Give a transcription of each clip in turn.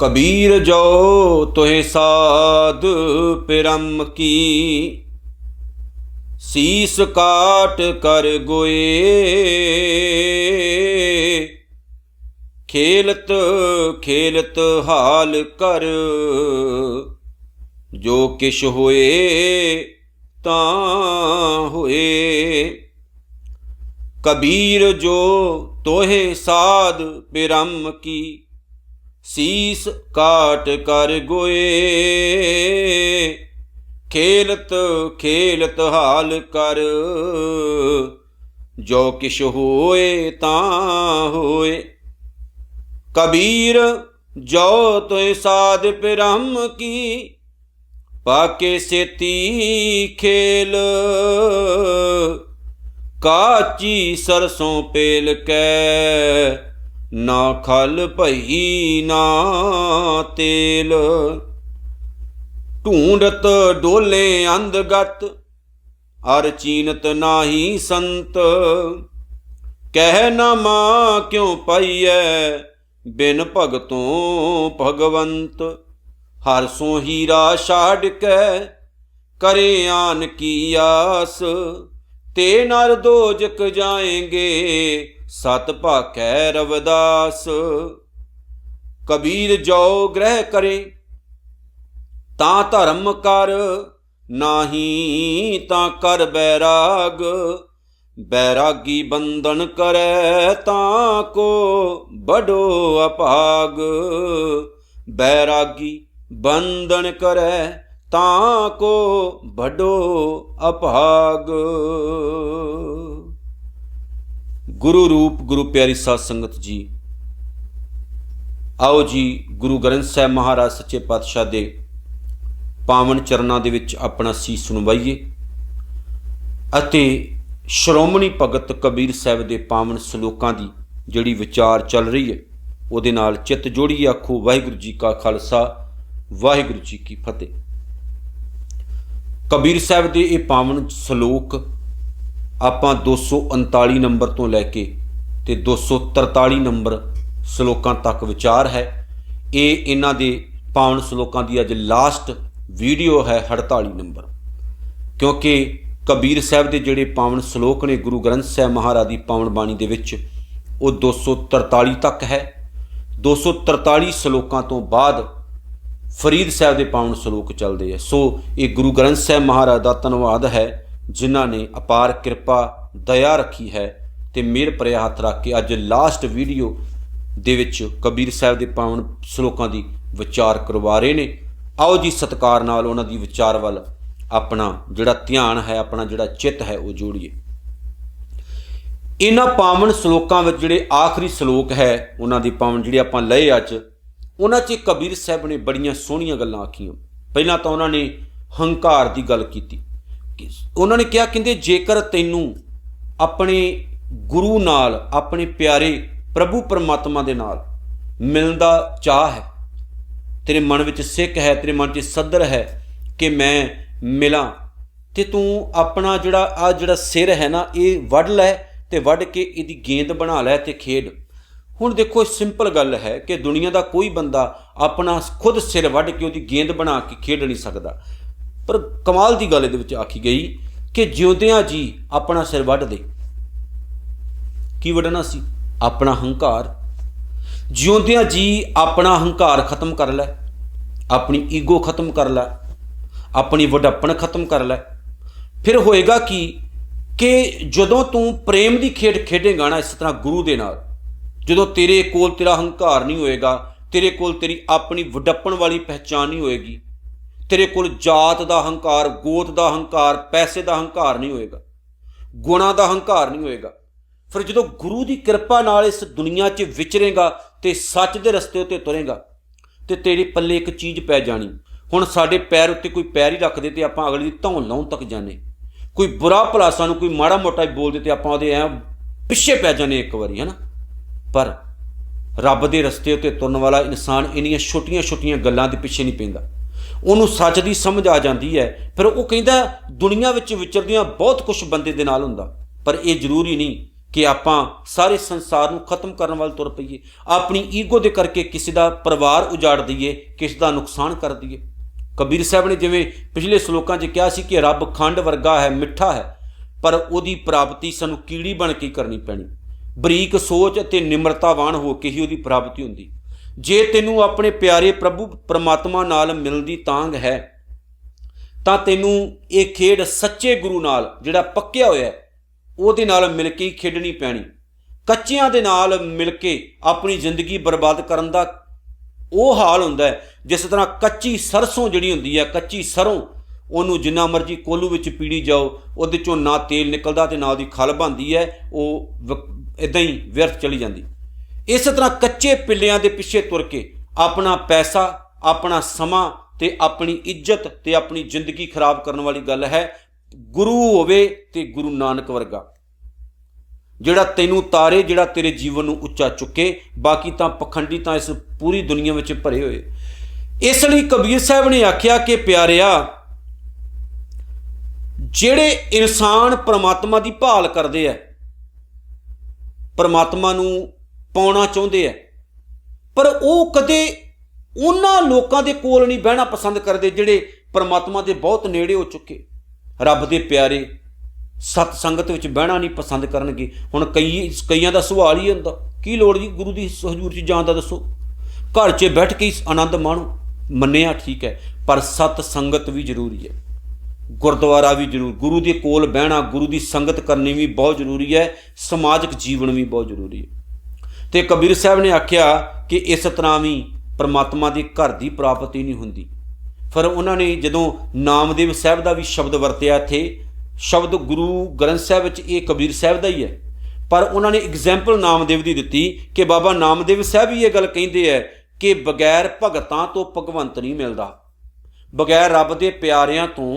कबीर जो तुहे साध पिरम की, शीस काट कर गोए। खेलत खेलत हाल कर, जो किश होए तां होए। कबीर जो तोहे साध पिरम की, शीस काट कर गोए। खेलत खेलत हाल कर, जो किश होए तां होए। कबीर जो तोहे साध पिरम की, पाके सेती खेल। काची सरसों पेल कै, ना खल भई ना तेल। ढूंढत डोले अंधगत, अर चीनत नाही संत। कह न मां क्यों पाइयै, बिन भगतों भगवंत। हर सो हीरा छाड़ कै, करे आन की आस। ते नर दोजक जाएंगे, सत भाकै रविदास। कबीर जो ग्रह करे, तां धर्म कर। नाही तां कर बैराग। बैरागी बंधन करे, तां को बड़ो अभाग। बैरागी बंधन करे, तां को बड़ो अभाग। गुरु रूप गुरु प्यारी साध संगत जी, आओ जी गुरु ग्रंथ साहिब महाराज सच्चे पातशाह दे पावन चरनां दे विच अपना सीस नवाइए अते श्रोमणी भगत कबीर साहिब दे पावन सलोकां दी जिहड़ी विचार चल रही है उहदे नाल चित जोड़िए। आखो वाहिगुरू जी का खालसा वाहिगुरू जी की फतेह। कबीर साहिब दे ये पावन सलोक आपां 239 नंबर तो लैके ते 243 नंबर सलोकां तक विचार है। ये इन्हां दे पावन सलोकां दी अज लास्ट वीडियो है 48 नंबर, क्योंकि कबीर साहिब दे जिहड़े पावन सलोक ने गुरु ग्रंथ साहिब महाराज दी पावन बाणी दे विच वो 243 तक है। 243 सलोकां तो बाद फरीद साहिब दे पावन सलोक चलते हैं। सो ये गुरु ग्रंथ साहिब महाराज का धन्यवाद है जिन्हां ने अपार कृपा दया रखी है ते मेहर भरिया हथ रख के अज लास्ट वीडियो दे विच कबीर साहिब दे पावन सलोकां दी विचार करवा रहे ने। आओ जी सत्कार नाल उन्हां दी विचार वल अपना जिहड़ा ध्यान है, अपना जिहड़ा चित है वो जोड़िए। इन्हां पावन सलोकां विच जिहड़े आखिरी सलोक है उन्हां दी पावन जिहड़े आपां लए अज, उन्हां च कबीर साहिब ने बड़ियां सोहणियां गल्लां आखियां। पहलां तां उन्हां ने हंकार की गल कीती। उन्होंने कहा कहंदे जेकर तैनू अपने गुरु नाल, अपने प्यारे प्रभु परमात्मा दे नाल मिलण दा चाह है, तेरे मन विच सिक है, तेरे मन च सदर है कि मैं मिलां, ते तू अपना जिहड़ा सिर है ना ये वढ़ लै ते वढ़ के इहदी गेंद बना लै ते खेड। हुण देखो सिंपल गल है कि दुनिया का कोई बंदा अपना खुद सिर वढ़ के उहदी गेंद बना के खेड नहीं सकता, पर कमाल की गल इहदे विच आखी गई कि जिउंदियां जी अपना सिर वढ़ दे। की वढ़ना सी? अपना हंकार। जिउंदियां जी अपना हंकार खत्म कर लै, अपनी ईगो खत्म कर लै, अपनी वड्डप्पन खत्म कर लै। फिर होएगा कि जदों तू प्रेम की खेड खेडेगा ना इस तरह गुरु दे नाल, जदों तेरे कोल तेरा हंकार नहीं होएगा, तेरे कोल तेरी अपनी वड्डप्पन वाली पहचान नहीं होएगी, तेरे कोल जात का हंकार, गोत का हंकार, पैसे का हंकार नहीं होएगा, गुणा का हंकार नहीं होएगा। फिर जो गुरु की कृपा नाल इस दुनिया च विचरेगा तो सच के रस्ते उत्ते तुरेगा तो तेरे पल्ले एक चीज़ पै जानी। हुण साडे पैर उत्ते कोई पैर ही रख दे तो आपां अगले दी धौन लाउण तक जाने, कोई बुरा भला सानूं कोई माड़ा मोटा बोल दे तो आपां उहदे ऐ पिछे पै जाने एक बारी, है ना। पर रब के रस्ते उत्ते तुरन वाला इंसान इन्नियां छोटियां छोटियां गल्लां दे पिछे नहीं पैंदा, उन्होंने सच की समझ आ जाती है। फिर वो कहता दुनिया विच विचरदियां बहुत कुछ बंदे दे नाल हुंदा, पर यह जरूरी नहीं कि आपां सारे संसार नूं खत्म करन वाल तुर पईए, अपनी ईगो दे करके किसी दा परिवार उजाड़ दईए, किसी दा नुकसान कर दईए। कबीर साहब ने जिवें पिछले सलोकां 'च कहा सी कि रब खंड वर्गा है, मिठा है, पर उहदी प्राप्ति सानूं कीड़ी बन के करनी पैनी। बरीक सोच अते निमरतावान हो के ही उहदी प्राप्ति हुंदी। जे तैनूं अपने प्यारे प्रभु परमात्मा नाल मिलदी तांग है तां तैनूं ये खेड सच्चे गुरु नाल जिहड़ा पक्किया होया है ਉਹਦੇ ਨਾਲ मिल के ही खेडनी पैनी। कच्चियां दे नाल मिल के अपनी जिंदगी बर्बाद करन दा ਉਹ हाल हुंदा है जिस तरह कच्ची सरसों जिहड़ी हुंदी है, कच्ची सरों ਉਹਨੂੰ जिन्ना मर्जी कोलू विच पीड़ी जाओ, ਉਹਦੇ चों ना तेल निकलदा ते ना ਉਹਦੀ खल बनदी है, ਉਹ इदां ही व्यर्थ चली जाती। इस तरह कच्चे पिल्लियां दे पिछे तुर के अपना पैसा, अपना समा ते अपनी इज्जत ते अपनी जिंदगी खराब करने वाली गल है। गुरु होवे ते गुरु नानक वर्गा जिहड़ा तैनूं तारे, जिहड़ा तेरे जीवन नूं उच्चा चुके। बाकी तां पखंडी तां इस पूरी दुनिया विच भरे होए। इसलिए कबीर साहब ने आख्या कि प्यारिया, जिहड़े इंसान परमात्मा की भाल करते हैं, परमात्मा नूं पाउणा चाहुंदे है, पर वो कदे उन्हां लोकां दे कोल नहीं बहना पसंद करते जिहड़े परमात्मा दे बहुत नेड़े हो चुके। रब दे प्यारे सत संगत विच बहना नहीं पसंद करनगे। हुण कईयां दा सवाल ही हुंदा, की लोड़ जी गुरु दी हजूर च जाण दा, दसो घर च बैठ के ही आनंद माणो। मन्निया ठीक है, पर सत संगत भी जरूरी है, गुरुद्वारा भी जरूर, गुरु के कोल बहना, गुरु की संगत करनी भी बहुत जरूरी है, समाजिक जीवन भी बहुत जरूरी है। तो कबीर साहब ने आख्या कि इस तरह भी परमात्मा के घर की प्राप्ति नहीं होंदी। फिर उन्होंने जदों नामदेव साहब का भी शब्द वरत्या थे, शब्द गुरु ग्रंथ साहब विच ये कबीर साहब का ही है, पर उन्होंने एग्जैम्पल नामदेव की दी कि बाबा नामदेव साहब भी ये गल कहते हैं कि बगैर भगतां तो भगवंत नहीं मिलता, बगैर रब के प्यारियां तो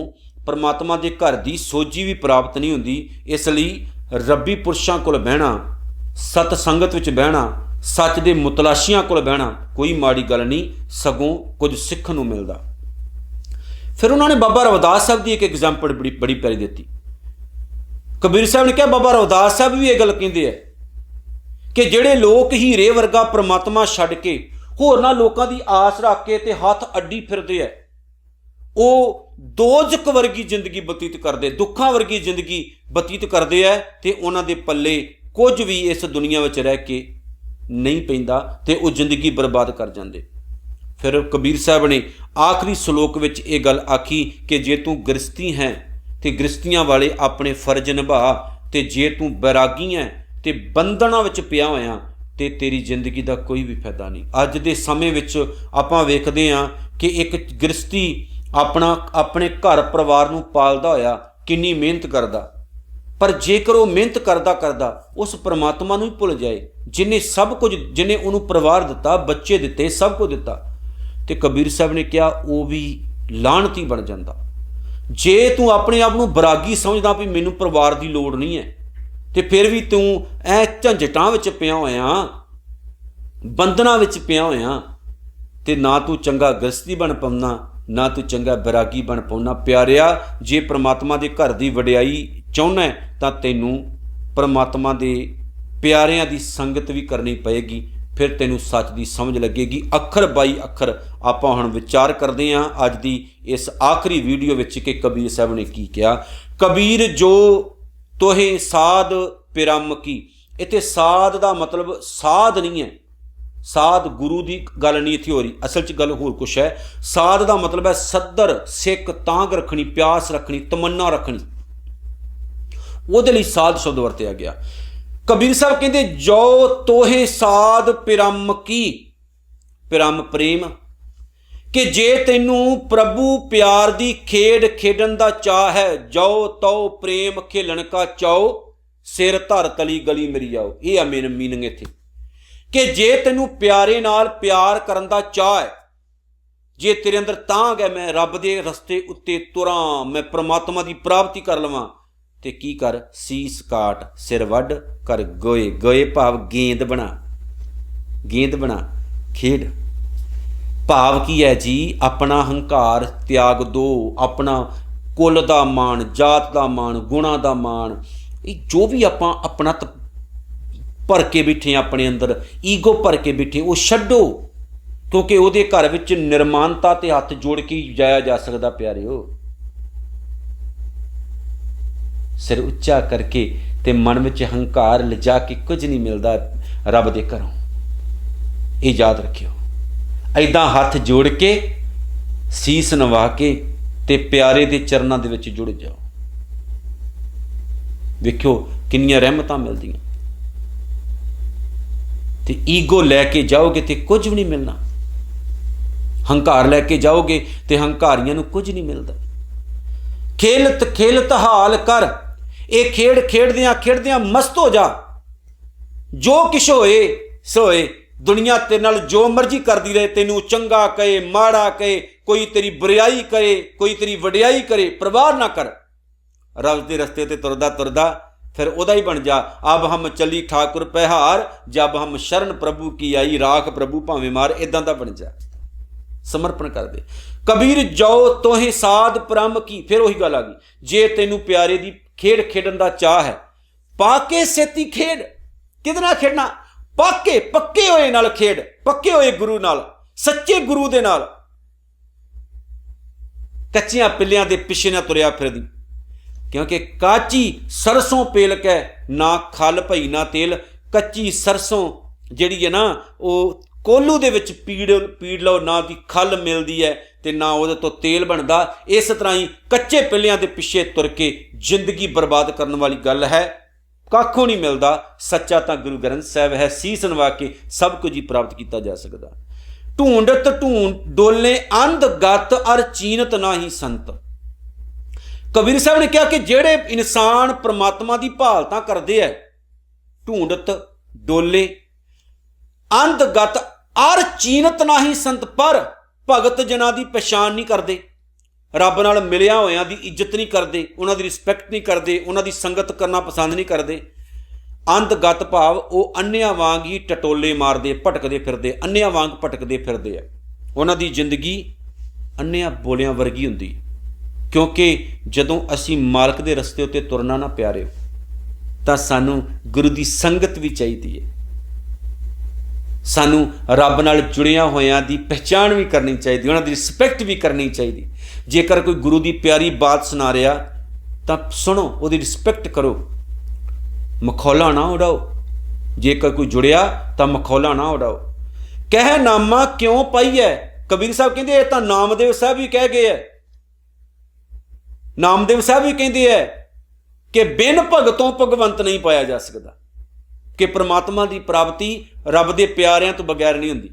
परमात्मा के घर की सोझी भी प्राप्त नहीं होंदी। इसलिए रब्बी पुरुषां कोल बहना, सत संगत विच बहना, सच के मुतलाशियां कोल बहना कोई माड़ी गल नहीं, सगों कुछ सीखण नूं मिलदा। फिर उन्होंने बाबा रविदास साहब की एक एग्जाम्पल बड़ी प्यारी दी। कबीर साहब ने कहा बाबा रविदास साहब भी ये गल कहते हैं कि जिहड़े लोग हीरे वर्गा परमात्मा छड्ड के होरनां लोकां दी आस रख के ते हथ अड्डी फिरदे है, वो दोजक वर्गी जिंदगी बतीत करते, दुखा वर्गी जिंदगी बतीत करते हैं, तो उन्हां दे पल्ले कुछ भी इस दुनिया में रह के नहीं पैंदा ते वो जिंदगी बर्बाद कर जाते। फिर कबीर साहब ने आखिरी सलोक विच ये गल आखी कि जे तू गृहस्थी है तो गृहस्थियां वाले अपने फर्ज निभा, तो जे तू बैरागी है तो बंधना विच पिया होया तो तेरी जिंदगी का कोई भी फायदा नहीं। अज दे समय विच आपां वेखदे हां कि एक गृहस्थी अपने घर परिवार नूं पालदा होया किन्नी मेहनत करदा, पर जेकर वो मेहनत करदा उस परमात्मा नूं ही भुल जाए जिन्हें सब कुछ, जिन्हें उन्होंने परिवार दिता, बच्चे दिते, सब कुछ दिता, तो कबीर साहब ने कहा वो भी लानती बन जाता। जे तू अपने आप को बरागी समझदा भी मैनू परिवार की लोड़ नहीं है, तो फिर भी तू ऐ झंझटां विच पिया होया, बंधना विच पिया होया, तो ना तू चंगा गृहस्थी बन पाउंदा, ना तू चंगा बैरागी बन पाउंदा। प्यारिया, जे परमात्मा के घर की वडियाई चाहुंदा है तां तैनूं परमात्मा के प्यारियां की संगत भी करनी पएगी, फिर तैनूं सच की समझ लगेगी। अखर बाई अखर आपां हुण विचार करते हैं अज की इस आखिरी वीडियो विच कि कबीर साहब ने की कहा। कबीर जो तोहे साध पिरम की, इत्थे साध का मतलब साध नहीं है, साध गुरु की गल नहीं इत्थे हो रही, असल च गल होर कुछ है। साध का मतलब है सद्दर, सिक, तांग रखनी, प्यास रखनी, तमन्ना रखनी, उहदे लई साध शब्द वरतिया गया। कबीर साहब कहते जो तोहे साध पिरम की, पिरम प्रेम, कि जे तैनू प्रभु प्यार दी खेड खेडन दा चाह है, जो तो प्रेम खेलन का चाओ, सिर धर तली गली मेरी जाओ। ये है मेन मीनिंग इत्थे कि जे तैनू प्यारे नाल प्यार करन दा चाह है, जे तेरे अंदर तांग है मैं रब दे रस्ते उत्ते तुरां, मैं परमात्मा की प्राप्ति कर लवां, ते की कर, सीस काट, सिर वड कर गोए, गोए भाव गेंद बना, गेंद बना, खेड। भाव की है जी, अपना हंकार त्याग दो, अपना कुल दा मान, जात दा मान, गुणा दा मान, जो भी आपां अपना भर के बैठे अपने अंदर, ईगो भर के बैठे, वो छड्डो, क्योंकि वो घर विच निर्माणता ते हथ जोड़ के ही जाया जा सकता। प्यारिओ, सिर उच्चा करके ते मन में हंकार लिजा के कुछ नहीं मिलता रब दे घरों। ये याद रखियो। ऐदां हथ जोड़ के सीस नवा के ते प्यारे दे चरणों दे विच जुड़ जाओ। वेखियो किन्नियां रहमतां मिलदियां। ते ईगो लैके जाओगे तो कुछ भी नहीं मिलना, हंकार लैके जाओगे तो हंकारियां नूं कुछ नहीं मिलता। खेलत खेलत हाल कर, ये खेड खेडदियां खेडदियां मस्त हो जा। जो किश होए सो होए, दुनिया तेरे नाल जो मर्जी करती रहे, तेनू चंगा कहे माड़ा कहे, कोई तेरी बुराई करे कोई तेरी वडियाई करे, परवाह ना कर। रब दे रस्ते ते तुरदा तुरदा फिर उदा ही बन जा। अब हम चली ठाकुर पहार, जब हम शरण प्रभु की आई, राख प्रभु भावें मार। इदां दा बन जा, समर्पण कर दे। कबीर जाओ तोहें साध परम की। फिर वही गल आ गई, जे तेनू प्यारे दी खेड खेडन दा चाह है, पाके सेती खेड। किहदे नाल खेडना? पाके पक्के होए नाल खेड, पक्के होए गुरु नाल, सच्चे गुरु दे नाल। कच्चियां पिल्लियां दे पिछे ना तुरिया फिरदी, क्योंकि काची सरसों पेल के ना खल भई ना तेल। कच्ची सरसों जिहड़ी है ना, वो कोलू दे विच पीड़ लो ना, दी खल मिलदी है ते ना उहदे तो तेल बनदा। इस तरह ही कच्चे पिल्लियां दे पिछे तुर के जिंदगी बर्बाद करने वाली गल है, काखों नहीं मिलता। सच्चा तो गुरु ग्रंथ साहिब है, सीस नवा के सब कुछ ही प्राप्त किया जा सकता। ढूंढत ढूंढ डोले अंध गत अर चीनत ना ही संत। कबीर साहब ने कहा कि जेड़े इंसान परमात्मा की भालता करते हैं, ढूंढत डोले अंध गत अर चीनत ना ही संत, पर भगत जना की पहचान नहीं करते, रब नाल मिलिया होया दी इज्जत नहीं करते, उन्हों की रिस्पैक्ट नहीं करते, उन्हों की संगत करना पसंद नहीं करते। अंधगत भाव वो अन्निया वांग ही टटोले मारते भटकते फिरते, अन्निया वांग भटकते फिरते है। उन्हों की जिंदगी अन्निया बोलियां वर्गी हुंदी, क्योंकि जदों असी मालक के रस्ते उत्ते तुरना ना प्यारे, तो सानू गुरु की संगत भी चाहिए है, सानू रब नाल जुड़िया होया दी पहचान भी करनी चाहिए, उन्होंने रिस्पैक्ट भी करनी चाहिए। जेकर कोई गुरु की प्यारी बात सुना रहा तो सुनो, वो रिस्पैक्ट करो, मखौला ना उड़ाओ। जेकर कोई जुड़िया तो मखौला ना उड़ाओ। कह नामा क्यों पाई है, कबीर साहब कहते हैं, तो नामदेव साहब भी कह गए है, नामदेव साहब भी कहते हैं कि बिन भगतों भगवंत नहीं पाया जा सकता, कि परमात्मा की प्राप्ति रब के प्यारिਆਂ तो बगैर नहीं होंदी,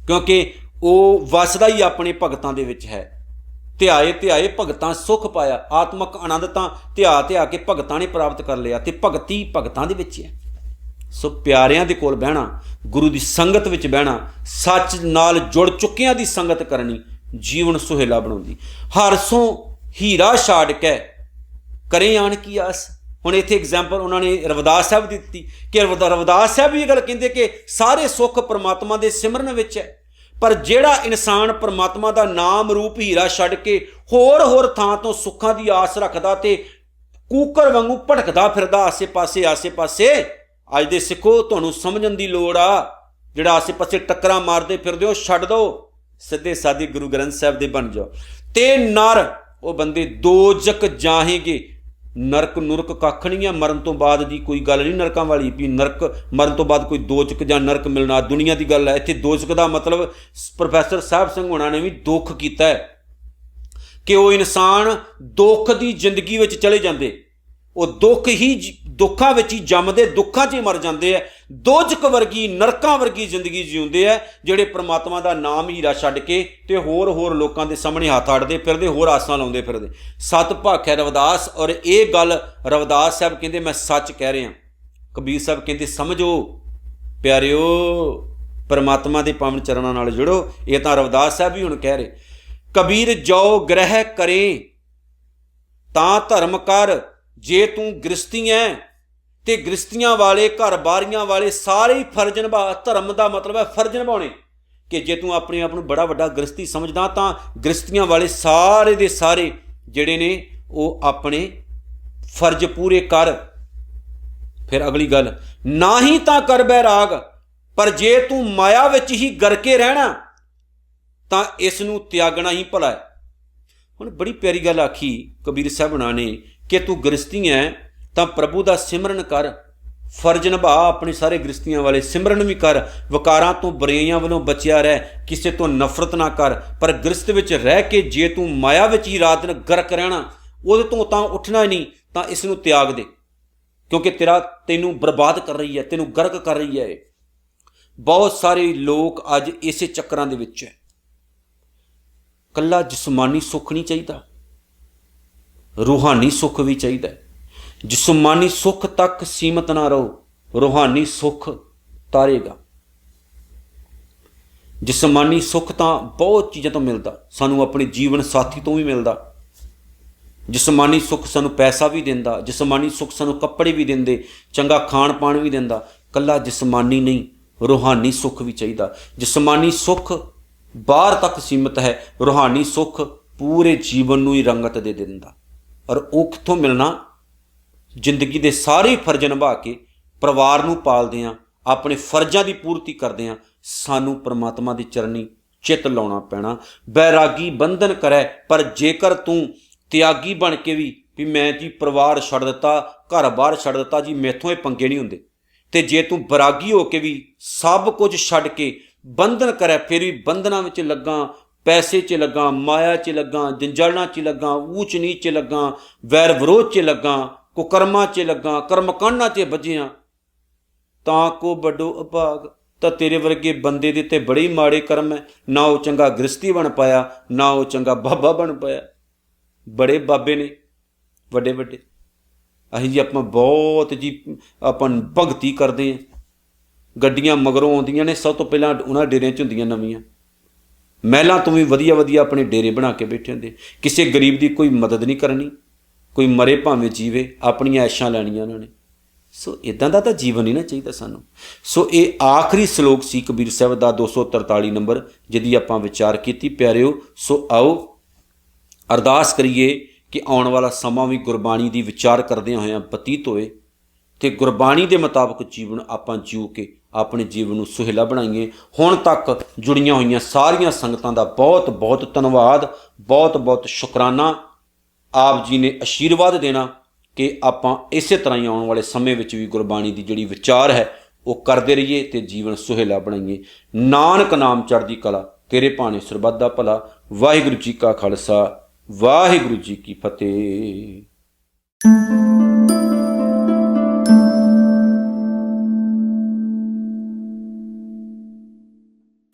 क्योंकि वो वसदा ही अपने भगतां दे विच है। ध्याए ध्याए भगतां सुख पाया, आत्मक आनंद तां ध्या ध्या के भगतां ने प्राप्त कर लिया, ते भगती भगतां दे विच है। सो प्यारिਆਂ दे कोल बहना, गुरु की संगत विच बहना, सच नाल जुड़ चुकियां दी संगत करनी जीवन सुहेला बनाउंदी। हर सो हीरा छाड़ के करे आण की आस। हुण इत्थे एग्जाम्पल उन्होंने रविदास साहब दी दित्ती कि रविदास साहब भी ये गल कहंदे कि सारे सुख परमात्मा दे सिमरन विच है, पर जिहड़ा इंसान परमात्मा दा नाम रूप हीरा छड्ड के होर थां तो सुखां दी आस रखदा ते कूकर वांगू भटकदा फिरदा आसे पासे, अज दे सिखो तुहानूं समझण दी लोड़ आ। जिहड़ा आसे पासे टक्करां मारदे फिरदे हो छड्ड दो, सीधे सादे गुरु ग्रंथ साहिब दे बन जाओ। ते नर वो बंदे दोजक जाहेंगे, नरक नुरक कख नहीं है, मरण तो बाद की कोई गल नहीं नरकों वाली भी नरक मरण तो बाद कोई दोजक जां नरक मिलना दुनिया की गल है। इत्थे दोजक का मतलब प्रोफैसर साहब सिंह होना ने भी दुख किया है कि वो इंसान दुख की जिंदगी में चले जाते, वो दुखों में ही जमदे, दुखों च ही मर जाते हैं। दोजक वर्गी नरकां वर्गी जिंदगी जीउंदे है, जिहड़े परमात्मा का नाम हीरा छड्ड के ते होर लोगों के सामने हाथ अड़ते फिरदे, होर आसां लाउंदे फिरदे। सत भाखै रविदास, और ये गल रविदास साहब कहते मैं सच कह रहा। कबीर साहब कहते समझो प्यारिओ, परमात्मा के पावन चरणों नाल जुड़ो। ये तो रविदास साहब भी हुण कह रहे। कबीर जो ग्रह करे तां धर्म कर, जे तू गृहस्थी है तो गृहस्थियां वाले घर बारियां वाले सारे ही फर्ज निभा। धर्म का मतलब है फर्ज निभाने, कि जे तू अपने आप को बड़ा वड्डा गृहस्थी समझदा तो गृहस्थियां वाले सारे दे सारे जिहड़े ने वो अपने फर्ज पूरे कर। फिर अगली गल, ना ही तां कर बैराग, पर जे तू माया विच ही गरके रहना तां इस नूं त्यागना ही भला है। हुण बड़ी प्यारी गल आखी कबीर साहिबना ने कि तू गृहस्थी है तां प्रभु दा सिमरन कर, फर्ज निभा अपने सारे गृहस्थियां वाले, सिमरन भी कर, वकारां तो बुराइयां वालों बचिया रह, किसी तो नफरत ना कर। पर गृहस्थ विच रह के जे तू माया विच ही रात दिन गर्क रहना, उहदे तो तां उठना ही नहीं, तां इस नूं त्याग दे, क्योंकि तैनूं बर्बाद कर रही है, तैनूं गर्क कर रही है। बहुत सारे लोग अज इस चक्करां दे विच है। कल्ला जिसमानी सुख नहीं चाहिए, रूहानी सुख भी चाहिए। जिसमानी सुख तक सीमित ना रहो, रूहानी सुख तारेगा। जिसमानी सुख तो बहुत चीज़ों तो मिलता, सानू अपने जीवन साथी तो भी मिलता। जिसमानी सुख सानू पैसा भी देंदा, जिसमानी सुख सानू कपड़े भी देंदे, चंगा खाण पाण भी देंदा। कल्ला जिसमानी नहीं, रूहानी सुख भी चाहिए। जिसमानी सुख बाहर तक सीमित है, रूहानी सुख पूरे जीवन नूं ही रंगत दे दिंदा। और वो कित्थों मिलना? जिंदगी दे सारे फर्ज निभा के परिवार नूं पालदियां, अपने फर्जां की पूर्ति करदियां सानू परमात्मा की चरनी चित लाउणा पैना। बैरागी बंधन करे, पर जेकर तू त्यागी बन के भी मैं जी परिवार छड्ड दिता, घर बार छड्ड दिता जी, मैथों ये पंगे नहीं हुंदे, ते जे तू बैरागी हो के भी सब कुछ छड्ड के बंधन करे, फिर भी बंधनां विच लगा, पैसे च लगा, माया च लगा, जंजालां च लगा, ऊच नीच च लगा, वैर विरोध च लगा, कुकर्मां च लगा, कर्मकांडां च बजिया, तां को बड़ो अभाग। तां तेरे वर्गे बंदे दे ते बड़े माड़े कर्म है। ना वो चंगा गृहस्थी बन पाया, ना वो चंगा बाबा बन पाया। बड़े बाबे ने वड्डे वड्डे, असीं जी आपां बहुत जी आपां भगती करते हैं, गड्डियां मगरों आउंदियां ने, सब तो पहलां उन्हां डेरियां च हुंदियां नवीआं, महलां तो भी वधिया वधिया अपने डेरे बना के बैठे होंदे। किसी गरीब की कोई मदद नहीं करनी, कोई मरे भावें जीवे, अपनियां ऐशां लैणियां उन्होंने। सो इदां दा तां जीवन नहीं ना चाहिए सानूं। सो ये आखिरी सलोक सी कबीर साहब दा 243 नंबर, जिहदी आपां विचार कीती प्यारिओ। सो आओ अरदास करिए कि आने वाला समा भी गुरबाणी दी विचार करदिआं होइआं बतीत होए, ते गुरबाणी दे मुताबक जीवन आपां जीव के अपने जीवन नूं सुहेला बनाईए। हुण तक जुड़ियां होइआं सारियां संगतां दा बहुत बहुत धन्नवाद, बहुत बहुत शुकराना। आप जी ने आशीर्वाद देना कि आपां इस तरह ही आने वाले समय विच भी गुरबाणी की जिहड़ी विचार है वो करते रहिए ते जीवन सुहेला बनाइए। नानक नाम चढ़दी कला, तेरे भाने सरबत दा भला। वाहिगुरू जी का खालसा, वाहिगुरू जी की फतेह।